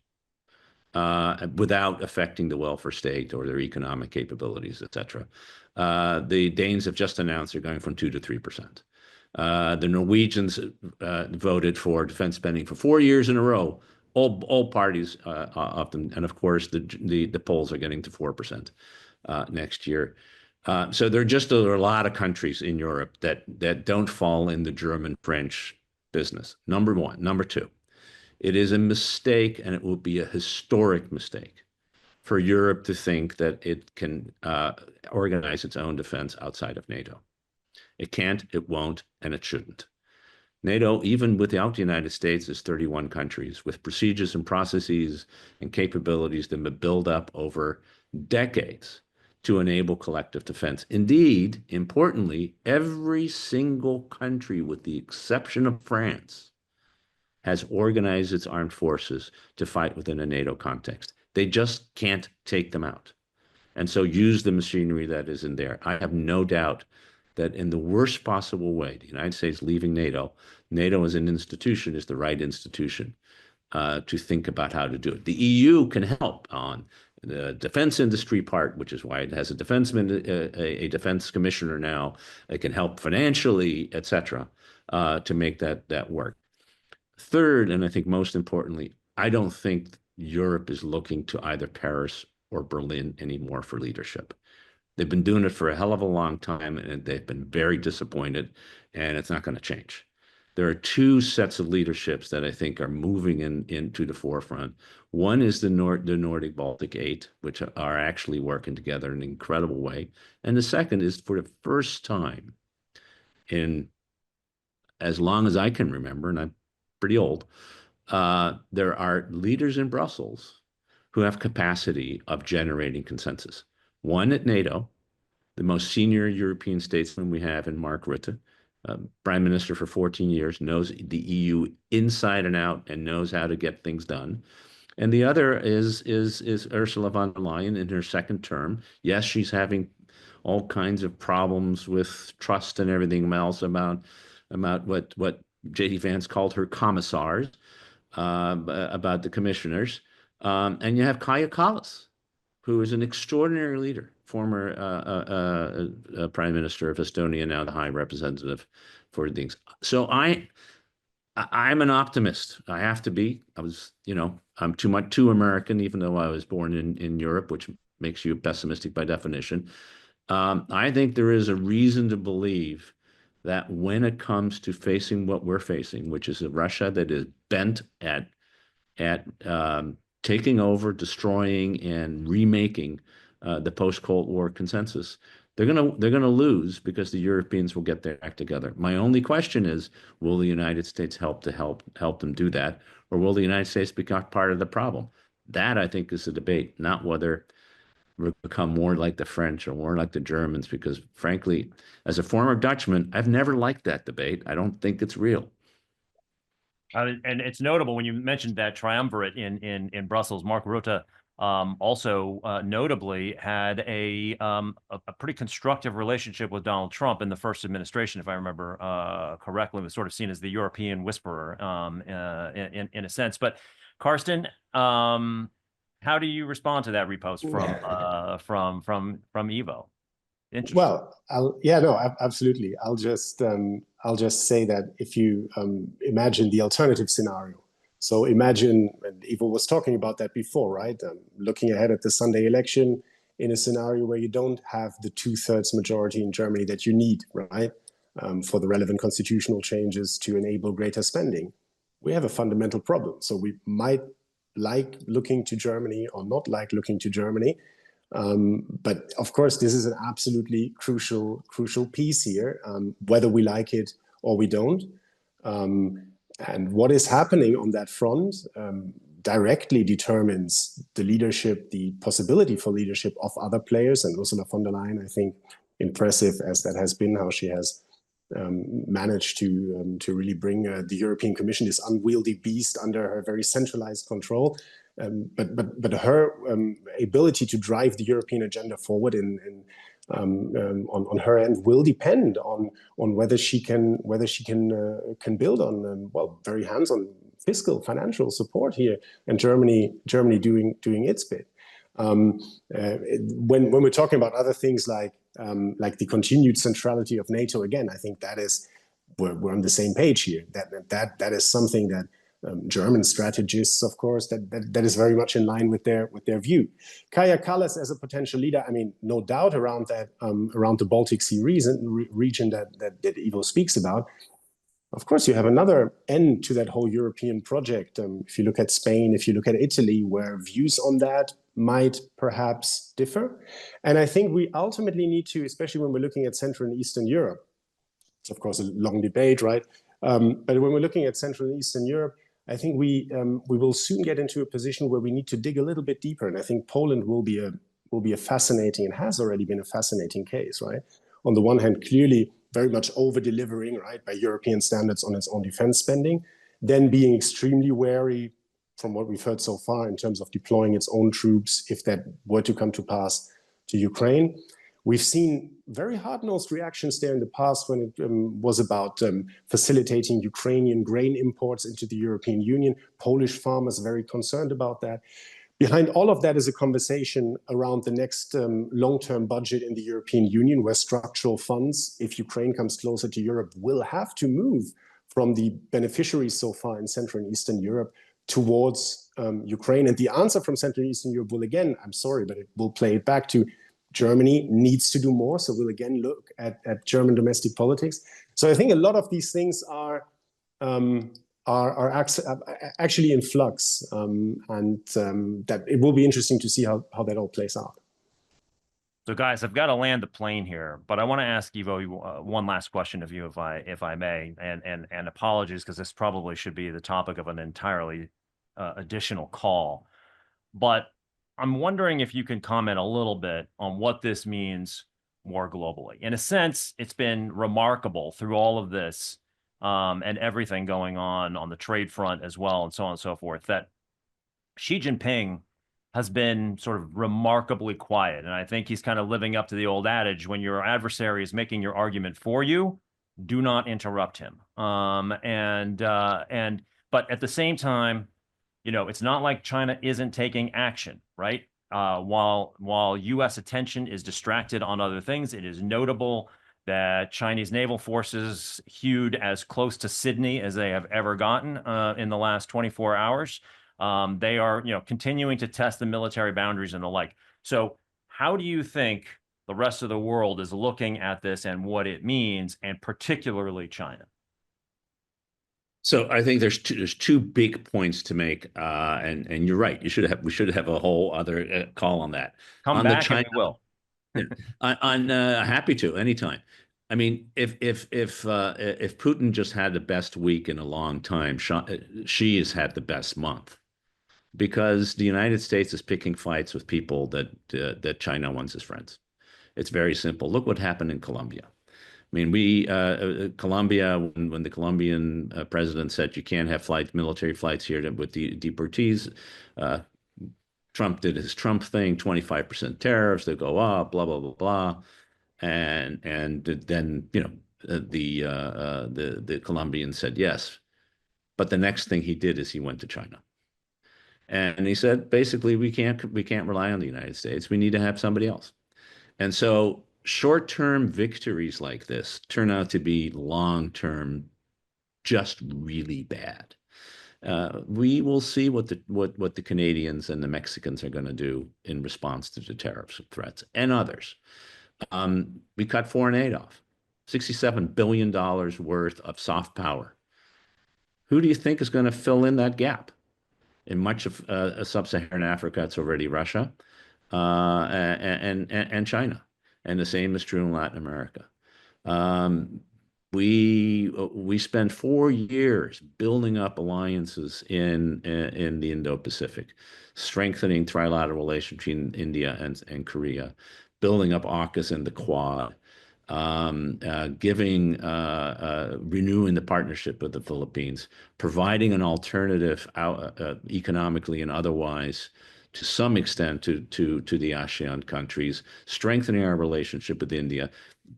without affecting the welfare state or their economic capabilities, etc. The Danes have just announced they're going from 2 to 3%. The Norwegians voted for defense spending for 4 years in a row. All parties of them, and of course the polls are getting to 4% next year. So there are a lot of countries in Europe that don't fall in the German-French business. Number one. Number two, it is a mistake, and it will be a historic mistake for Europe to think that it can organize its own defense outside of NATO. It can't, it won't, and it shouldn't. NATO, even without the United States, is 31 countries with procedures and processes and capabilities that have been built up over decades to enable collective defense. Indeed, importantly, every single country, with the exception of France, has organized its armed forces to fight within a NATO context. They just can't take them out. And so use the machinery that is in there. I have no doubt that in the worst possible way, the United States leaving NATO, NATO as an institution is the right institution to think about how to do it. The EU can help on the defense industry part, which is why it has a defense commissioner now. It can help financially, etc., to make that work. Third, and I think most importantly, I don't think Europe is looking to either Paris or Berlin anymore for leadership. They've been doing it for a hell of a long time, and they've been very disappointed, and it's not going to change. there are two sets of leaderships that I think are moving into the forefront. One is the Nordic Baltic Eight, which are actually working together in an incredible way. And the second is, for the first time in as long as I can remember, and I'm pretty old, there are leaders in Brussels who have capacity of generating consensus. One at NATO, the most senior European statesman we have in Mark Rutte, Prime Minister for 14 years, knows the EU inside and out and knows how to get things done. And the other is Ursula von der Leyen in her second term. Yes, she's having all kinds of problems with trust and everything else about what J.D. Vance called her commissars, about the commissioners. And you have Kaja Kallas, who is an extraordinary leader, former Prime Minister of Estonia, now the High Representative for things. So I'm an optimist. I have to be. I'm too American, even though I was born in Europe, which makes you pessimistic by definition. I think there is a reason to believe that when it comes to facing what we're facing, which is a Russia that is bent at taking over, destroying, and remaking the post-Cold War consensus, they're gonna lose because the Europeans will get their act together. My only question is, will the United States help them do that, or will the United States become part of the problem? That, I think, is the debate, not whether we'll become more like the French or more like the Germans, because frankly, as a former Dutchman, I've never liked that debate. I don't think it's real.
And it's notable when you mentioned that triumvirate in Brussels. Mark Rutte also notably had a pretty constructive relationship with Donald Trump in the first administration, if I remember correctly. Was sort of seen as the European whisperer in a sense. But Carsten, how do you respond to that repost from Ivo?
Well, absolutely. I'll just say that if you imagine the alternative scenario. So imagine, and Ivo was talking about that before, right? Looking ahead at the Sunday election in a scenario where you don't have the 2/3 majority in Germany that you need, right? For the relevant constitutional changes to enable greater spending. We have a fundamental problem. So we might like looking to Germany or not like looking to Germany. But of course, this is an absolutely crucial piece here, whether we like it or we don't. And what is happening on that front directly determines the leadership, the possibility for leadership of other players. And Ursula von der Leyen, I think, impressive as that has been, how she has managed to really bring the European Commission, this unwieldy beast, under her very centralized control. But her ability to drive the European agenda forward on her end will depend on whether she can build on very hands-on fiscal financial support here, and Germany doing its bit. When we're talking about other things like the continued centrality of NATO, again, I think that is we're on the same page here. That is something that German strategists, of course, that is very much in line with their view. Kaja Kallas as a potential leader, I mean, no doubt around that, around the Baltic Sea region that Ivo speaks about. Of course, you have another end to that whole European project. If you look at Spain, if you look at Italy, where views on that might perhaps differ. And I think we ultimately need to, especially when we're looking at Central and Eastern Europe, it's of course a long debate, right? But when we're looking at Central and Eastern Europe, I think we will soon get into a position where we need to dig a little bit deeper. And I think Poland will be a fascinating, and has already been a fascinating case, right? On the one hand, clearly very much over-delivering, right, by European standards on its own defense spending, then being extremely wary from what we've heard so far in terms of deploying its own troops, if that were to come to pass, to Ukraine. We've seen very hard-nosed reactions there in the past when it was about facilitating Ukrainian grain imports into the European Union. Polish farmers very concerned about that. Behind all of that is a conversation around the next long-term budget in the European Union, where structural funds, if Ukraine comes closer to Europe, will have to move from the beneficiaries so far in Central and Eastern Europe towards Ukraine. And the answer from Central and Eastern Europe will, again, I'm sorry, but it will play it back to Germany needs to do more. So we'll again look at German domestic politics. So I think a lot of these things are actually in flux, and that it will be interesting to see how that all plays out.
So, guys, I've got to land the plane here, but I want to ask Ivo one last question of you, if I may, and apologies because this probably should be the topic of an entirely additional call. But I'm wondering if you can comment a little bit on what this means more globally. In a sense, it's been remarkable through all of this and everything going on the trade front as well, and so on and so forth, that Xi Jinping has been sort of remarkably quiet. And I think he's kind of living up to the old adage, when your adversary is making your argument for you, do not interrupt him. But at the same time, it's not like China isn't taking action, right? While U.S. attention is distracted on other things, it is notable that Chinese naval forces hewed as close to Sydney as they have ever gotten in the last 24 hours. They are, continuing to test the military boundaries and the like. So how do you think the rest of the world is looking at this and what it means, and particularly China?
So I think there's two big points to make, and you're right. We should have a whole other call on that.
Come
on
back
the China,
and we will.
on happy to anytime. I mean, if Putin just had the best week in a long time, Xi has had the best month, because the United States is picking fights with people that China wants as friends. It's very simple. Look what happened in Colombia. I mean, Colombia, when the Colombian president said you can't have military flights here with the deportees, Trump did his Trump thing, 25% tariffs, they go up, blah, blah, blah, blah. And then, the Colombians said yes. But the next thing he did is he went to China. And he said, basically, we can't rely on the United States. We need to have somebody else. And so short-term victories like this turn out to be long-term just really bad. We will see what the Canadians and the Mexicans are going to do in response to the tariffs threats and others. We cut foreign aid off, $67 billion worth of soft power. Who do you think is going to fill in that gap? In much of sub-Saharan Africa, it's already Russia and China. And the same is true in Latin America. We spent 4 years building up alliances in the Indo-Pacific, strengthening trilateral relations between India and Korea, building up AUKUS and the Quad, renewing the partnership with the Philippines, providing an alternative economically and otherwise to some extent to the ASEAN countries, strengthening our relationship with India.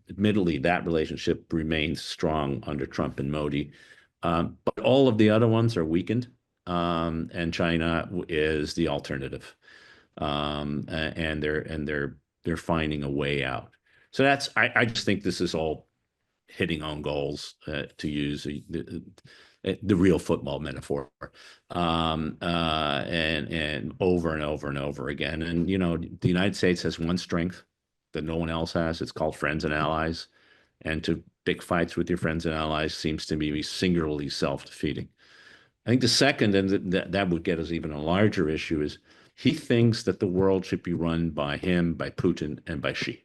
Admittedly, that relationship remains strong under Trump and Modi, but all of the other ones are weakened, and China is the alternative, and they're finding a way out. So I just think this is all hitting on goals, to use the real football metaphor, and over and over and over again. And the United States has one strength that no one else has. It's called friends and allies. And to pick fights with your friends and allies seems to be singularly self-defeating. I think the second, and that would get us even a larger issue, is he thinks that the world should be run by him, by Putin, and by Xi.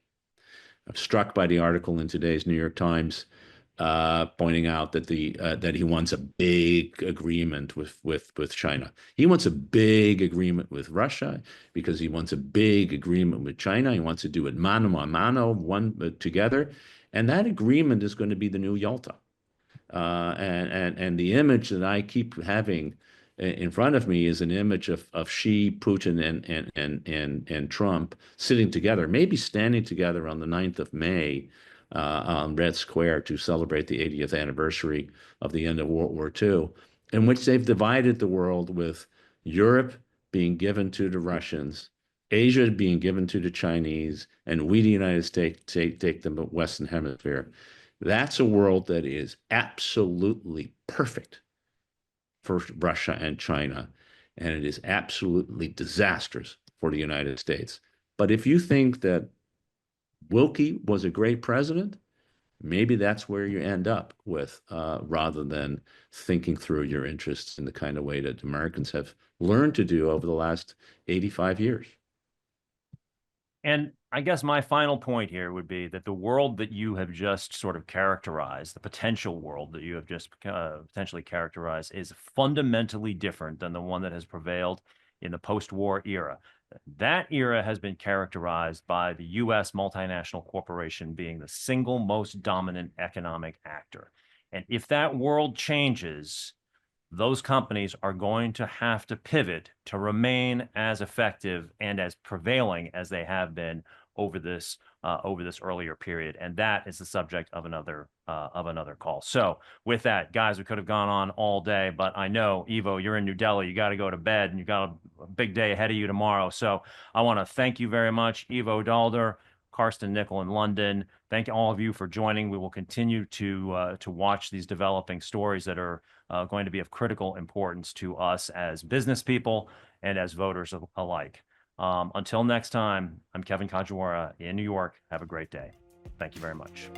I'm struck by the article in today's New York Times pointing out that that he wants a big agreement with China. He wants a big agreement with Russia because he wants a big agreement with China. He wants to do it mano a mano, together, and that agreement is going to be the new Yalta. And the image that I keep having in front of me is an image of Xi, Putin, and Trump sitting together, maybe standing together on the 9th of May. On Red Square to celebrate the 80th anniversary of the end of World War II, in which they've divided the world, with Europe being given to the Russians, Asia being given to the Chinese, and we, the United States, take the Western Hemisphere. That's a world that is absolutely perfect for Russia and China, and it is absolutely disastrous for the United States. But if you think that Wilkie was a great president, maybe that's where you end up with, rather than thinking through your interests in the kind of way that Americans have learned to do over the last 85 years.
And I guess my final point here would be that the world that you have just sort of characterized, the potential world that you have just potentially characterized, is fundamentally different than the one that has prevailed in the post-war era. That era has been characterized by the U.S. multinational corporation being the single most dominant economic actor. And if that world changes, those companies are going to have to pivot to remain as effective and as prevailing as they have been over this earlier period, and that is the subject of another call. So, with that, guys, we could have gone on all day, but I know, Ivo, you're in New Delhi. You got to go to bed, and you got a big day ahead of you tomorrow. So, I want to thank you very much, Ivo Daalder, Carsten Nickel in London. Thank all of you for joining. We will continue to watch these developing stories that are going to be of critical importance to us as business people and as voters alike. Until next time, I'm Kevin Kajiwara in New York. Have a great day. Thank you very much.